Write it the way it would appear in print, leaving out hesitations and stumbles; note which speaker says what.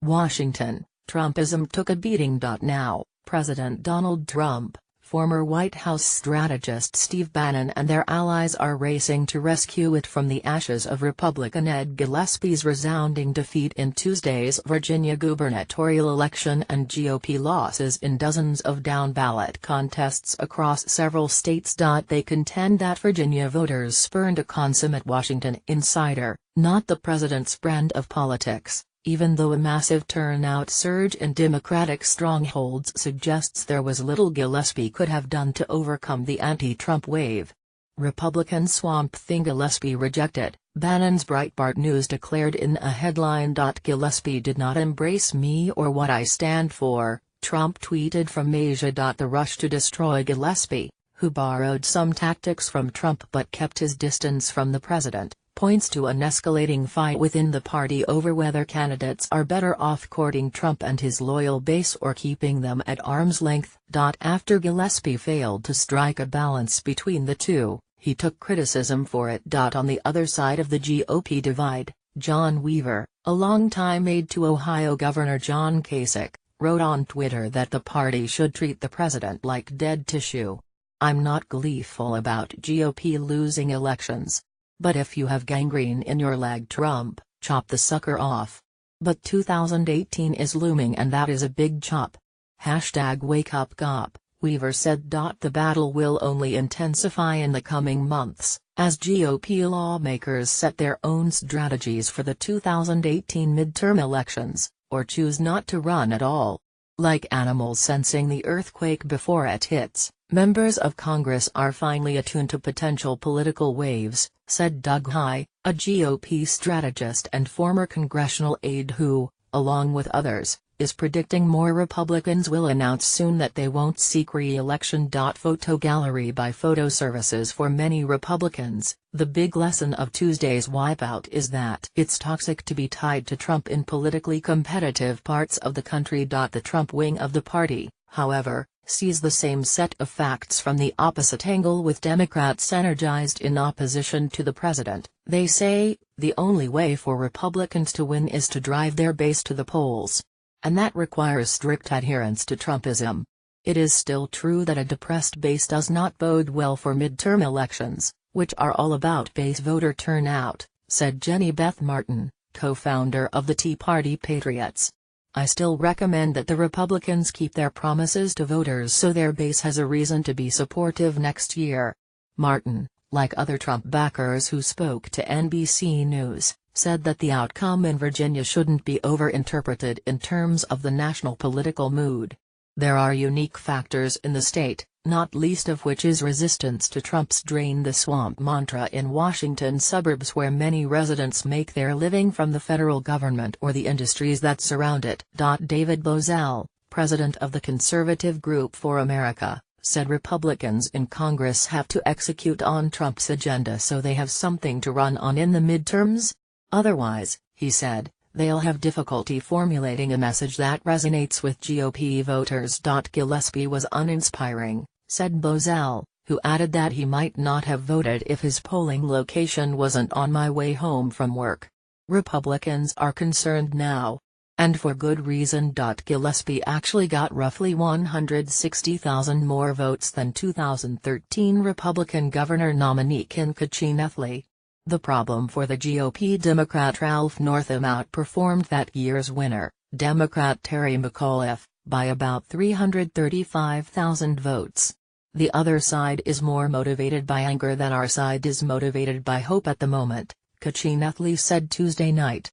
Speaker 1: Washington, Trumpism took a beating. Now, President Donald Trump, former White House strategist Steve Bannon and their allies are racing to rescue it from the ashes of Republican Ed Gillespie's resounding defeat in Tuesday's Virginia gubernatorial election and GOP losses in dozens of down-ballot contests across several states. They contend that Virginia voters spurned a consummate Washington insider, not the president's brand of politics. Even though a massive turnout surge in Democratic strongholds suggests there was little Gillespie could have done to overcome the anti-Trump wave. Republican Swamp Thing Gillespie rejected, Bannon's Breitbart News declared in a headline. Gillespie did not embrace me or what I stand for, Trump tweeted from Asia. The rush to destroy Gillespie, who borrowed some tactics from Trump but kept his distance from the president, points to an escalating fight within the party over whether candidates are better off courting Trump and his loyal base or keeping them at arm's length. After Gillespie failed to strike a balance between the two, he took criticism for it. On the other side of the GOP divide, John Weaver, a longtime aide to Ohio Governor John Kasich, wrote on Twitter that the party should treat the president like dead tissue. "I'm not gleeful about GOP losing elections. But if you have gangrene in your leg, Trump, chop the sucker off. But 2018 is looming and that is a big chop. #WakeUpGOP, Weaver said. The battle will only intensify in the coming months, as GOP lawmakers set their own strategies for the 2018 midterm elections, or choose not to run at all. Like animals sensing the earthquake before it hits, members of Congress are finely attuned to potential political waves, said Doug Heye, a GOP strategist and former congressional aide who, along with others, is predicting more Republicans will announce soon that they won't seek re-election. Photo gallery by photo services. For many Republicans, the big lesson of Tuesday's wipeout is that it's toxic to be tied to Trump in politically competitive parts of the country. The Trump wing of the party, however, sees the same set of facts from the opposite angle, with Democrats energized in opposition to the president. They say, the only way for Republicans to win is to drive their base to the polls. And that requires strict adherence to Trumpism. It is still true that a depressed base does not bode well for midterm elections, which are all about base voter turnout, said Jenny Beth Martin, co-founder of the Tea Party Patriots. I still recommend that the Republicans keep their promises to voters so their base has a reason to be supportive next year. Martin, like other Trump backers who spoke to NBC News, said that the outcome in Virginia shouldn't be over-interpreted in terms of the national political mood. There are unique factors in the state, not least of which is resistance to Trump's "drain the swamp" mantra in Washington suburbs, where many residents make their living from the federal government or the industries that surround it. David Bozell, president of the conservative group For America, said Republicans in Congress have to execute on Trump's agenda so they have something to run on in the midterms. Otherwise, he said, they'll have difficulty formulating a message that resonates with GOP voters. Gillespie was uninspiring, said Bozell, who added that he might not have voted if his polling location wasn't on my way home from work. Republicans are concerned now. And for good reason. Gillespie actually got roughly 160,000 more votes than 2013 Republican governor nominee Ken Cuccinelli. The problem for the GOP Democrat Ralph Northam outperformed that year's winner, Democrat Terry McAuliffe, by about 335,000 votes. The other side is more motivated by anger than our side is motivated by hope at the moment, Cuccinelli said Tuesday night.